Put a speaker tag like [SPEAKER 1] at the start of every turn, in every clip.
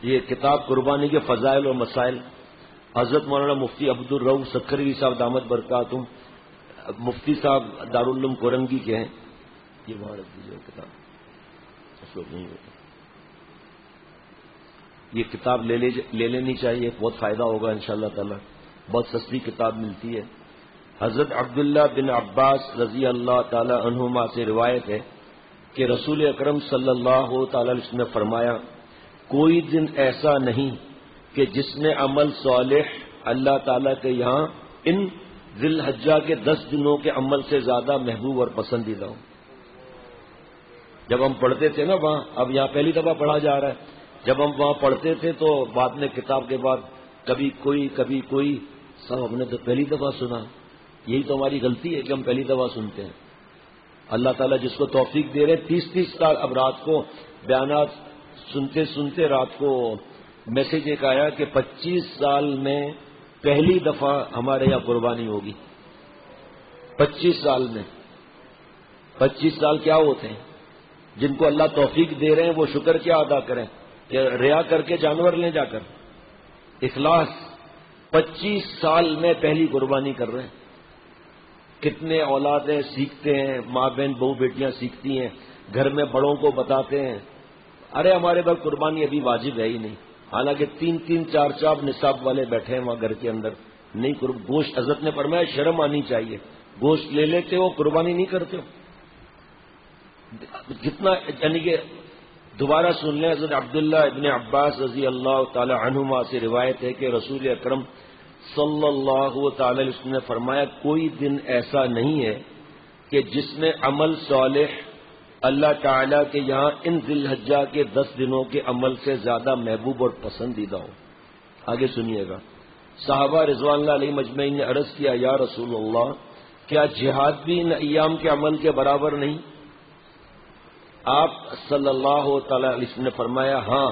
[SPEAKER 1] یہ کتاب قربانی کے فضائل اور مسائل حضرت مولانا مفتی عبد الرؤف سکھروی صاحب دامت برکاتہم مفتی صاحب دارالعلوم کورنگی کے ہیں. یہ وہاں رکھ دیجیے کتاب نہیں ہوتا. یہ کتاب لے لینی چاہیے, بہت فائدہ ہوگا انشاءاللہ تعالی. بہت سستی کتاب ملتی ہے. حضرت عبداللہ بن عباس رضی اللہ تعالی عنہما سے روایت ہے کہ رسول اکرم صلی اللہ تعالی علیہ وسلم نے فرمایا, کوئی دن ایسا نہیں کہ جس میں عمل صالح اللہ تعالی کے یہاں ان ذی الحجہ کے 10 دنوں کے عمل سے زیادہ محبوب اور پسندیدہ ہو. جب ہم پڑھتے تھے نا وہاں, اب یہاں پہلی دفعہ پڑھا جا رہا ہے, جب ہم وہاں پڑھتے تھے تو بعد میں کتاب کے بعد کبھی کوئی سب ہم نے تو پہلی دفعہ سنا. یہی تو ہماری غلطی ہے کہ ہم پہلی دفعہ سنتے ہیں. اللہ تعالیٰ جس کو توفیق دے رہے 30 سال, اب رات کو بیانات سنتے سنتے رات کو میسج ایک آیا کہ 25 سال میں پہلی دفعہ ہمارے یہاں قربانی ہوگی. 25 سال میں. 25 سال کیا ہوتے ہیں؟ جن کو اللہ توفیق دے رہے ہیں وہ شکر کیا ادا کریں کہ ریا کر کے جانور لیں جا کر. اخلاص 25 سال میں پہلی قربانی کر رہے ہیں. کتنے اولادیں سیکھتے ہیں, ماں بہن بہو بیٹیاں سیکھتی ہیں, گھر میں بڑوں کو بتاتے ہیں ارے ہمارے پر قربانی ابھی واجب ہے ہی نہیں, حالانکہ 3 4 نصاب والے بیٹھے ہیں وہاں گھر کے اندر. نہیں گوشت حضرت نے فرمایا شرم آنی چاہیے, گوشت لے لیتے ہو قربانی نہیں کرتے ہو. کتنا یعنی کہ دوبارہ سن لیں. حضرت عبداللہ ابن عباس رضی اللہ تعالی عنہما سے روایت ہے کہ رسول اکرم صلی اللہ تعالی علیہ وسلم نے فرمایا, کوئی دن ایسا نہیں ہے کہ جس میں عمل صالح اللہ تعالیٰ کے یہاں ان ذی الحجہ کے 10 دنوں کے عمل سے زیادہ محبوب اور پسندیدہ ہو. آگے سنیے گا. صحابہ رضوان اللہ علیہ مجمعین نے عرض کیا, یا رسول اللہ کیا جہاد بھی ان ایام کے عمل کے برابر نہیں؟ آپ صلی اللہ تعالی علیہ وسلم نے فرمایا, ہاں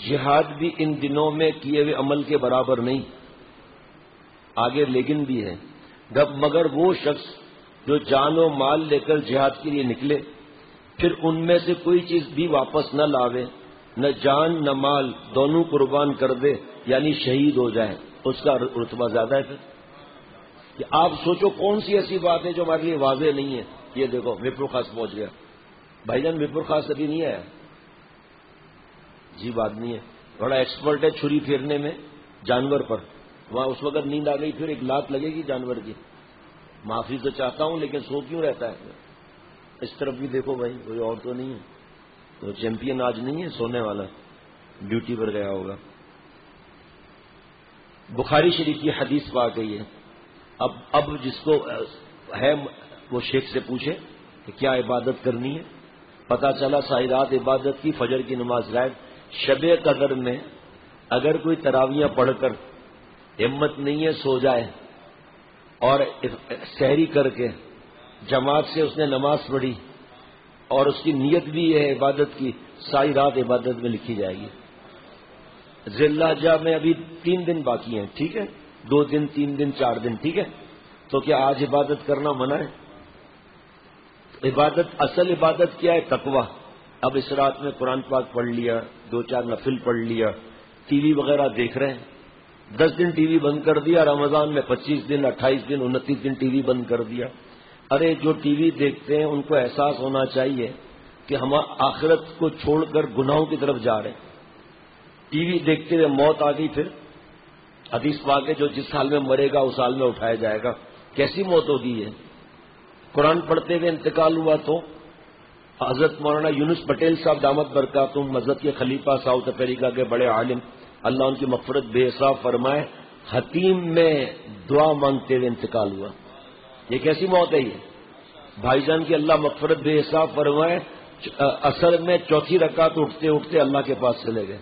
[SPEAKER 1] جہاد بھی ان دنوں میں کیے ہوئے عمل کے برابر نہیں. آگے لیکن بھی ہے, مگر وہ شخص جو جان و مال لے کر جہاد کے لیے نکلے پھر ان میں سے کوئی چیز بھی واپس نہ لاوے, نہ جان نہ مال دونوں قربان کر دے, یعنی شہید ہو جائے, اس کا رتبہ زیادہ ہے. پھر کہ آپ سوچو کون سی ایسی بات ہے جو ہمارے لیے واضح نہیں ہے. یہ دیکھو وپر خاص پہنچ گیا. بھائی جان وپر خاص ابھی نہیں آیا, جی بات نہیں ہے, بڑا ایکسپرٹ ہے چھری پھیرنے میں جانور پر. وہاں اس وقت نیند آ گئی پھر ایک لات لگے گی جانور کی. معافی تو چاہتا ہوں لیکن سو کیوں رہتا ہے. اس طرف بھی دیکھو بھائی, کوئی اور تو نہیں ہے, تو چیمپئن آج نہیں ہے سونے والا, ڈیوٹی پر گیا ہوگا. بخاری شریف کی حدیث پا گئی ہے. اب جس کو ہے وہ شیخ سے پوچھے کہ کیا عبادت کرنی ہے. پتہ چلا ساری رات عبادت کی, فجر کی نماز غائب. شب قدر میں اگر کوئی تراویاں پڑھ کر ہمت نہیں ہے سو جائے اور سحری کر کے جماعت سے اس نے نماز پڑھی اور اس کی نیت بھی ہے عبادت کی, ساری رات عبادت میں لکھی جائے گی. ذی الحجہ میں ابھی 3 دن باقی ہیں, ٹھیک ہے, 2 دن 3 دن 4 دن, ٹھیک ہے. تو کیا آج عبادت کرنا منع ہے؟ عبادت اصل عبادت کیا ہے؟ تقویٰ. اب اس رات میں قرآن پاک پڑھ لیا, 2-4 نفل پڑھ لیا, ٹی وی وغیرہ دیکھ رہے ہیں, 10 دن ٹی وی بند کر دیا, رمضان میں 25 دن 28 دن 29 دن ٹی وی بند کر دیا. ارے جو ٹی وی دیکھتے ہیں ان کو احساس ہونا چاہیے کہ ہم آخرت کو چھوڑ کر گناہوں کی طرف جا رہے ہیں. ٹی وی دیکھتے ہوئے موت آ گئی, پھر حدیث پاک ہے جو جس سال میں مرے گا اس سال میں اٹھایا جائے گا. کیسی موت ہوگی یہ؟ قرآن پڑھتے ہوئے انتقال ہوا تو حضرت مولانا یونس پٹیل صاحب دامت برکاتہم مذہب کے خلیفہ ساؤتھ افریقہ کے بڑے عالم, اللہ ان کی مغفرت بے حساب فرمائے, حتیم میں دعا مانگتے ہوئے انتقال ہوا. یہ کیسی موت ہے یہ بھائی جان کی اللہ مغفرت بے حساب فرمائے. اثر میں 4تھی رکعت اٹھتے اٹھتے اللہ کے پاس چلے گئے.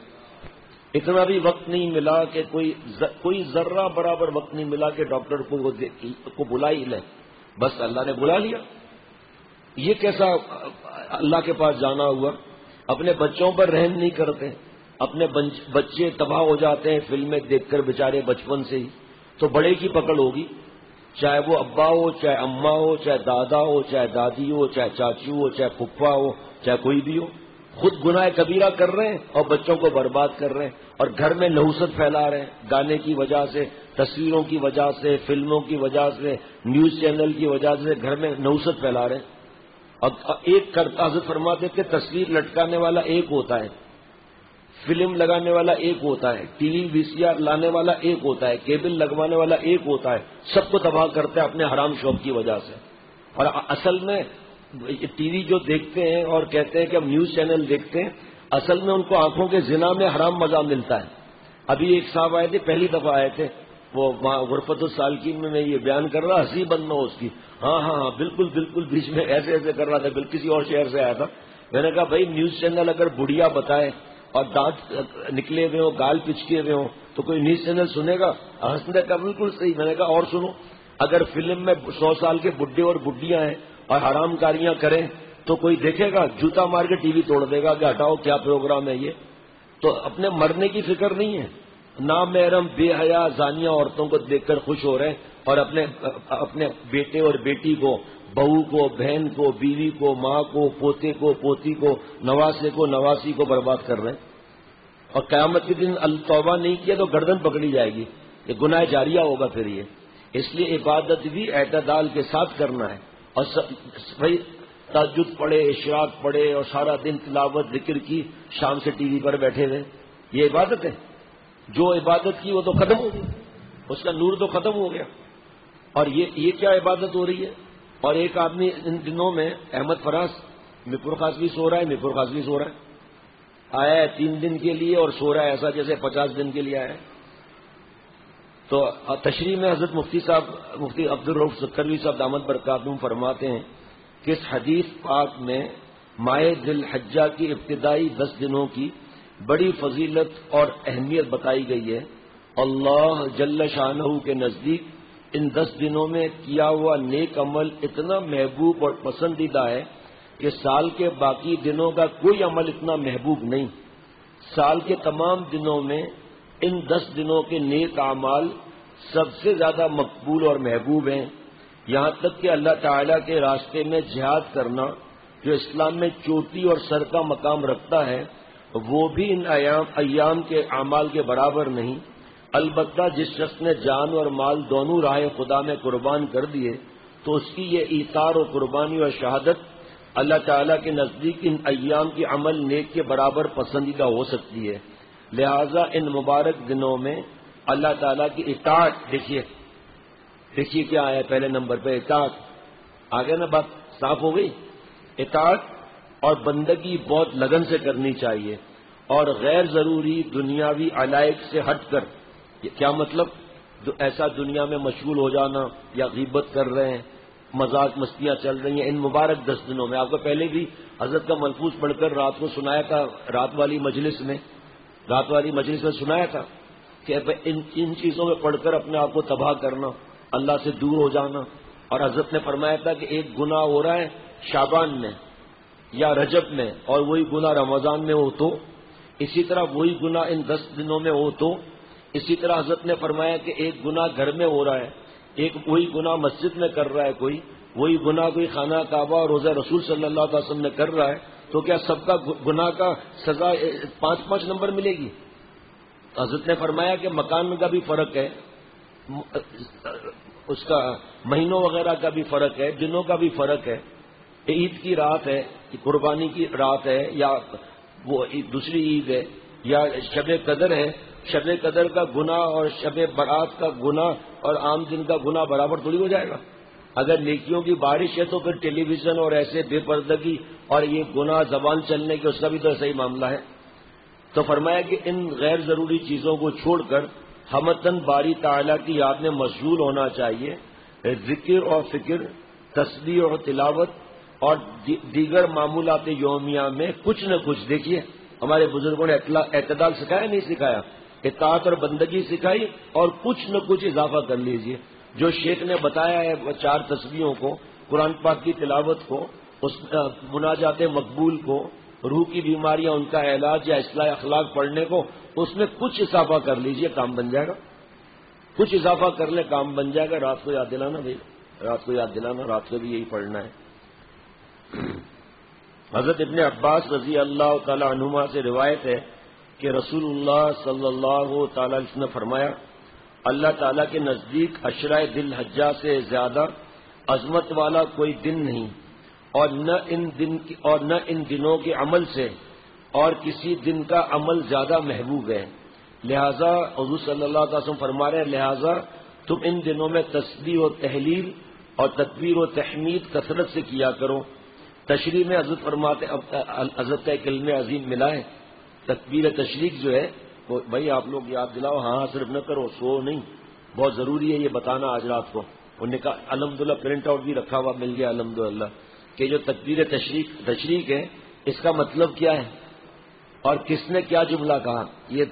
[SPEAKER 1] اتنا بھی وقت نہیں ملا کہ کوئی ذرہ برابر وقت نہیں ملا کہ ڈاکٹر کو بلا ہی لے, بس اللہ نے بلا لیا. یہ کیسا اللہ کے پاس جانا ہوا. اپنے بچوں پر رحم نہیں کرتے, اپنے بچے تباہ ہو جاتے ہیں فلمیں دیکھ کر بیچارے بچپن سے ہی. تو بڑے کی پکڑ ہوگی, چاہے وہ ابا ہو, چاہے اماں ہو, چاہے دادا ہو, چاہے دادی ہو, چاہے چاچی ہو, چاہے پھپھا ہو, چاہے کوئی بھی ہو. خود گناہ کبیرہ کر رہے ہیں اور بچوں کو برباد کر رہے ہیں، اور گھر میں نحوست پھیلا رہے ہیں، گانے کی وجہ سے، تصویروں کی وجہ سے، فلموں کی وجہ سے، نیوز چینل کی وجہ سے گھر میں نحوست پھیلا رہے ہیں۔ اور ایک حضرت فرماتے تھے تصویر لٹکانے والا ایک ہوتا ہے، فلم لگانے والا ایک ہوتا ہے، ٹی وی سی آر لانے والا ایک ہوتا ہے، کیبل لگوانے والا ایک ہوتا ہے، سب کو تباہ کرتے ہیں اپنے حرام شوق کی وجہ سے۔ اور اصل میں ٹی وی جو دیکھتے ہیں اور کہتے ہیں کہ ہم نیوز چینل دیکھتے ہیں، اصل میں ان کو آنکھوں کے زنا میں حرام مزہ ملتا ہے۔ ابھی ایک صاحب آئے تھے، پہلی دفعہ آئے تھے، وہ غرفت السالکین میں یہ بیان کر رہا، ہنسی بند نہ ہو اس کی، ہاں ہاں ہاں بالکل بالکل، بیچ میں ایسے ایسے کر رہا تھا، بالکل کسی اور شہر سے آیا تھا۔ میں نے کہا بھائی نیوز چینل اگر بڑھیا بتائے اور دانت نکلے ہوئے ہوں، گال پچکے ہوئے ہوں، تو کوئی نیوز چینل سنے گا؟ ہنسنے کا بالکل صحیح۔ میں نے کہا اور سنو، اگر فلم میں 100 سال کے بڈھے اور بڈھیاں ہیں اور حرام کاریاں کریں تو کوئی دیکھے گا؟ جوتا مار کے ٹی وی توڑ دے گا کہ ہٹاؤ کیا پروگرام ہے یہ۔ تو اپنے مرنے کی فکر نہیں ہے، نامحرم بے حیا زانیہ عورتوں کو دیکھ کر خوش ہو رہے ہیں، اور اپنے بیٹے اور بیٹی کو، بہو کو، بہن کو، بیوی کو، ماں کو، پوتے کو، پوتی کو، نواسے کو، نواسی کو برباد کر رہے ہیں۔ اور قیامت کے دن توبہ نہیں کیا تو گردن پکڑی جائے گی، یہ گناہ جاریہ ہوگا پھر یہ۔ اس لیے عبادت بھی اعتدال کے ساتھ کرنا ہے، اور بھائی تہجد پڑھے، اشراق پڑھے اور سارا دن تلاوت ذکر کی، شام سے ٹی وی پر بیٹھے ہوئے، یہ عبادت ہے؟ جو عبادت کی وہ تو ختم ہو گئی، اس کا نور تو ختم ہو گیا۔ اور یہ کیا عبادت ہو رہی ہے؟ اور ایک آدمی ان دنوں میں، احمد فراز، میرپور قاضوی سو رہا ہے، میرپور قاضوی سو رہا ہے، آیا ہے 3 دن کے لیے اور سو رہا ہے ایسا جیسے 50 دن کے لیے آیا ہے۔ تو تشریح میں حضرت مفتی صاحب، مفتی عبدالرؤف سکروی صاحب دامت برکاتہم فرماتے ہیں کہ اس حدیث پاک میں ماہ ذی الحجہ کی ابتدائی 10 دنوں کی بڑی فضیلت اور اہمیت بتائی گئی ہے۔ اللہ جل شانہ کے نزدیک ان 10 دنوں میں کیا ہوا نیک عمل اتنا محبوب اور پسندیدہ ہے کہ سال کے باقی دنوں کا کوئی عمل اتنا محبوب نہیں۔ سال کے تمام دنوں میں ان 10 دنوں کے نیک اعمال سب سے زیادہ مقبول اور محبوب ہیں، یہاں تک کہ اللہ تعالیٰ کے راستے میں جہاد کرنا، جو اسلام میں چوٹی اور سر کا مقام رکھتا ہے، وہ بھی ان ایام کے اعمال کے برابر نہیں۔ البتہ جس شخص نے جان اور مال دونوں راہ خدا میں قربان کر دیے تو اس کی یہ ایثار و قربانی اور شہادت اللہ تعالیٰ کے نزدیک ان ایام کی عمل نیک کے برابر پسندیدہ ہو سکتی ہے۔ لہذا ان مبارک دنوں میں اللہ تعالیٰ کی اطاعت، دیکھیے کیا آیا پہلے نمبر پہ، اطاعت۔ آگے نا بات صاف ہو گئی؟ اطاعت اور بندگی بہت لگن سے کرنی چاہیے، اور غیر ضروری دنیاوی علائق سے ہٹ کر۔ کیا مطلب؟ ایسا دنیا میں مشغول ہو جانا یا غیبت کر رہے ہیں، مذاق مستیاں چل رہی ہیں ان مبارک 10 دنوں میں۔ آپ کو پہلے بھی حضرت کا ملفوظ پڑھ کر رات کو سنایا تھا، رات والی مجلس میں سنایا تھا کہ ان چیزوں میں پڑھ کر اپنے آپ کو تباہ کرنا، اللہ سے دور ہو جانا۔ اور حضرت نے فرمایا تھا کہ ایک گناہ ہو رہا ہے شعبان میں یا رجب میں، اور وہی گناہ رمضان میں ہو تو، اسی طرح وہی گناہ ان 10 دنوں میں ہو تو، اسی طرح حضرت نے فرمایا کہ ایک گناہ گھر میں ہو رہا ہے، ایک وہی گناہ مسجد میں کر رہا ہے کوئی، وہی گناہ کوئی خانہ کعبہ اور روضہ رسول صلی اللہ علیہ وسلم میں کر رہا ہے، تو کیا سب کا گناہ کا سزا 5 نمبر ملے گی؟ حضرت نے فرمایا کہ مکان کا بھی فرق ہے، اس کا مہینوں وغیرہ کا بھی فرق ہے، دنوں کا بھی فرق ہے، عید کی رات ہے، قربانی کی رات ہے، یا وہ دوسری عید ہے، یا شب قدر ہے۔ شب قدر کا گناہ اور شب برات کا گناہ اور عام دن کا گناہ برابر تھوڑی ہو جائے گا۔ اگر نیکیوں کی بارش ہے تو پھر ٹیلی ویژن اور ایسے بے پردگی اور یہ گناہ زبان چلنے کے، اس کا بھی تو ایسا ہی معاملہ ہے۔ تو فرمایا کہ ان غیر ضروری چیزوں کو چھوڑ کر ہمتاً باری تعالیٰ کی یاد میں مشغول ہونا چاہیے۔ ذکر اور فکر، تسبیح اور تلاوت اور دیگر معمولات یومیہ میں کچھ نہ کچھ، دیکھیے ہمارے بزرگوں نے اعتدال سکھایا نہیں سکھایا، اطاعت اور بندگی سکھائی، اور کچھ نہ کچھ اضافہ کر لیجئے۔ جو شیخ نے بتایا ہے 4 تسبیحوں کو، قرآن پاک کی تلاوت کو، اس مناجات مقبول کو، روح کی بیماریاں ان کا علاج یا اصلاح اخلاق پڑھنے کو، اس میں کچھ اضافہ کر لیجئے، کام بن جائے گا۔ کچھ اضافہ کر لیں، کام بن جائے گا۔ رات کو یاد دلانا بھائی، رات کو یاد دلانا، رات کو بھی یہی پڑھنا ہے۔ حضرت ابن عباس رضی اللہ تعالی عنہما سے روایت ہے کہ رسول اللہ صلی اللہ تعالی علیہ وسلم نے فرمایا، اللہ تعالیٰ کے نزدیک عشرۂ ذی الحجہ سے زیادہ عظمت والا کوئی دن نہیں، اور نہ ان دنوں کے عمل سے اور کسی دن کا عمل زیادہ محبوب ہے۔ لہذا حضور صلی اللہ علیہ وسلم فرما رہے ہیں، لہذا تم ان دنوں میں تسبیح و تحلیل اور تکبیر و تحمید کثرت سے کیا کرو۔ تشریح میں حضرت فرماتے حضرت کا ایک علم عظیم ملا ہے، تکبیر تشریق جو ہے وہ بھائی آپ لوگ یاد دلاؤ، ہاں صرف نہ کرو، سو نہیں، بہت ضروری ہے یہ بتانا آج رات کو۔ انہوں نے کہا الحمدللہ پرنٹ آؤٹ بھی رکھا ہوا مل گیا الحمدللہ، کہ جو تکبیر تشریق ہے اس کا مطلب کیا ہے اور کس نے کیا جملہ کہا۔ یہ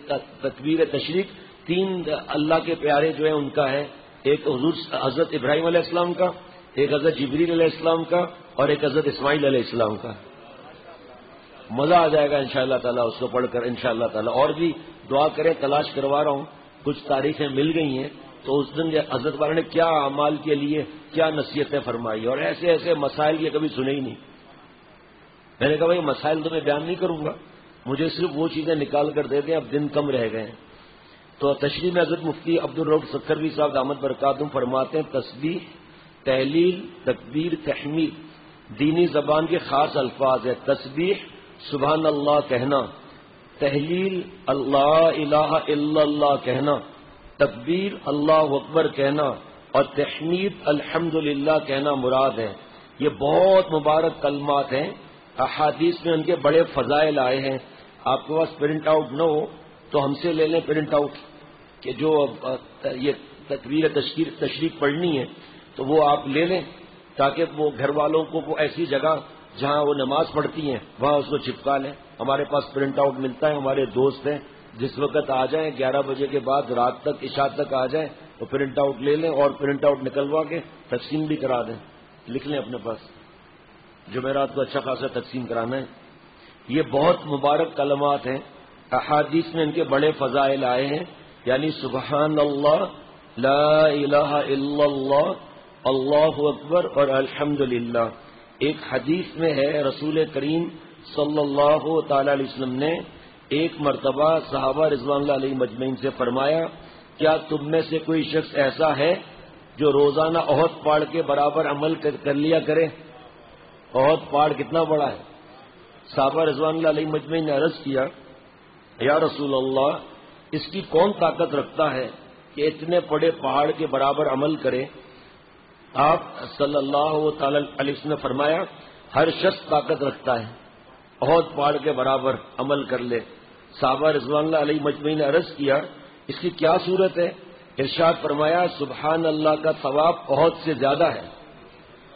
[SPEAKER 1] تکبیر تشریق تین اللہ کے پیارے جو ہیں ان کا ہے، ایک حضرت ابراہیم علیہ السلام کا، ایک حضرت جبریل علیہ السلام کا، اور ایک حضرت اسماعیل علیہ السلام کا۔ مزہ آ جائے گا انشاءاللہ تعالیٰ اس کو پڑھ کر انشاءاللہ تعالیٰ۔ اور بھی دعا کریں، تلاش کروا رہا ہوں، کچھ تاریخیں مل گئی ہیں تو اس دن حضرت والا نے کیا اعمال کے لیے کیا نصیحتیں فرمائی، اور ایسے ایسے مسائل یہ کبھی سنے ہی نہیں۔ میں نے کہا بھائی مسائل تو میں بیان نہیں کروں گا، مجھے صرف وہ چیزیں نکال کر دے دیں، اب دن کم رہ گئے ہیں۔ تو تشریح میں حضرت مفتی عبدالرؤف سکھروی صاحب دامت برکاتہم فرماتے ہیں، تسبیح، تحلیل، تکبیر، تحمید دینی زبان کے خاص الفاظ ہے۔ تسبیح سبحان اللہ کہنا، تحلیل اللہ الہ الا اللہ کہنا، تکبیر اللہ اکبر کہنا، اور تحمید الحمدللہ کہنا مراد ہے۔ یہ بہت مبارک کلمات ہیں، احادیث میں ان کے بڑے فضائل آئے ہیں۔ آپ کے پاس پرنٹ آؤٹ نہ ہو تو ہم سے لے لیں پرنٹ آؤٹ، کہ جو یہ تکبیر تشریق پڑھنی ہے تو وہ آپ لے لیں، تاکہ وہ گھر والوں کو وہ ایسی جگہ جہاں وہ نماز پڑھتی ہیں وہاں اس کو چپکا لیں۔ ہمارے پاس پرنٹ آؤٹ ملتا ہے، ہمارے دوست ہیں، جس وقت آ جائیں 11 بجے کے بعد رات تک عشاء تک آ جائیں تو پرنٹ آؤٹ لے لیں، اور پرنٹ آؤٹ نکلوا کے تقسیم بھی کرا دیں، لکھ لیں اپنے پاس، جمعرات کو اچھا خاصا تقسیم کرانا ہے۔ یہ بہت مبارک کلمات ہیں، احادیث میں ان کے بڑے فضائل آئے ہیں، یعنی سبحان اللہ، لا الہ الا اللہ، اللہ اکبر اور الحمدللہ۔ ایک حدیث میں ہے رسول کریم صلی اللہ تعالی علیہ وسلم نے ایک مرتبہ صحابہ رضوان اللہ علیہ مجمعین سے فرمایا، کیا تم میں سے کوئی شخص ایسا ہے جو روزانہ احد پہاڑ کے برابر عمل کر لیا کرے؟ احد پہاڑ کتنا بڑا ہے؟ صحابہ رضوان اللہ علیہ مجمعین نے عرض کیا، یا رسول اللہ، اس کی کون طاقت رکھتا ہے کہ اتنے بڑے پہاڑ کے برابر عمل کرے؟ آپ صلی اللہ تعالی علیہ وسلم نے فرمایا، ہر شخص طاقت رکھتا ہے، احد پہاڑ کے برابر عمل کر لے۔ صحابہ رضوان اللہ علیہ مجمعین نے عرض کیا، اس کی کیا صورت ہے؟ ارشاد فرمایا، سبحان اللہ کا ثواب احد سے زیادہ ہے،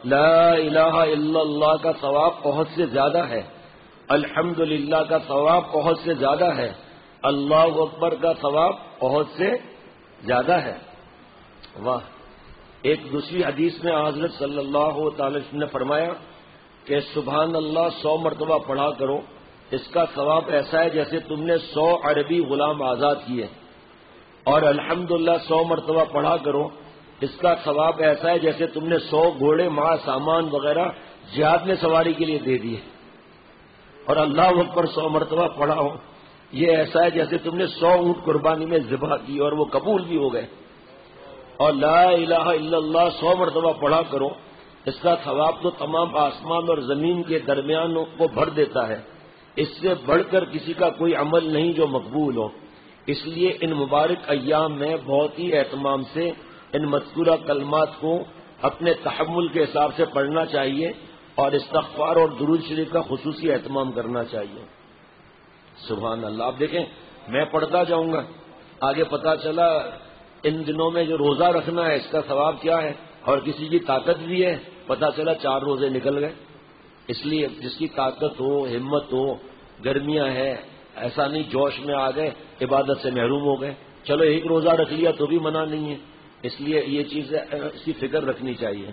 [SPEAKER 1] لا الہ الا اللہ کا ثواب احد سے زیادہ ہے، الحمدللہ کا ثواب احد سے زیادہ ہے، اللہ اکبر کا ثواب احد سے زیادہ ہے۔ واہ! ایک دوسری حدیث میں حضرت صلی اللہ تعالی وسلم نے فرمایا کہ سبحان اللہ 100 مرتبہ پڑھا کرو، اس کا ثواب ایسا ہے جیسے تم نے 100 عربی غلام آزاد کیے، اور الحمدللہ 100 مرتبہ پڑھا کرو، اس کا ثواب ایسا ہے جیسے تم نے 100 گھوڑے ماں سامان وغیرہ جہاد میں سواری کے لیے دے دیے، اور اللہ اکبر 100 مرتبہ پڑھا ہو، یہ ایسا ہے جیسے تم نے 100 اونٹ قربانی میں ذبح کی اور وہ قبول بھی ہو گئے۔ اور لا الہ الا اللہ 100 مرتبہ پڑھا کرو، اس کا ثواب تو تمام آسمان اور زمین کے درمیان کو بھر دیتا ہے، اس سے بڑھ کر کسی کا کوئی عمل نہیں جو مقبول ہو۔ اس لیے ان مبارک ایام میں بہت ہی اہتمام سے ان مذکورہ کلمات کو اپنے تحمل کے حساب سے پڑھنا چاہیے، اور استغفار اور درود شریف کا خصوصی اہتمام کرنا چاہیے۔ سبحان اللہ! آپ دیکھیں، میں پڑھتا جاؤں گا، آگے پتہ چلا ان دنوں میں جو روزہ رکھنا ہے اس کا ثواب کیا ہے، اور کسی کی طاقت بھی ہے، پتہ چلا 4 روزے نکل گئے۔ اس لیے جس کی طاقت ہو، ہمت ہو، گرمیاں ہیں، ایسا نہیں جوش میں آ گئے عبادت سے محروم ہو گئے، چلو ایک روزہ رکھ لیا تو بھی منع نہیں ہے۔ اس لیے یہ چیز اس کی فکر رکھنی چاہیے۔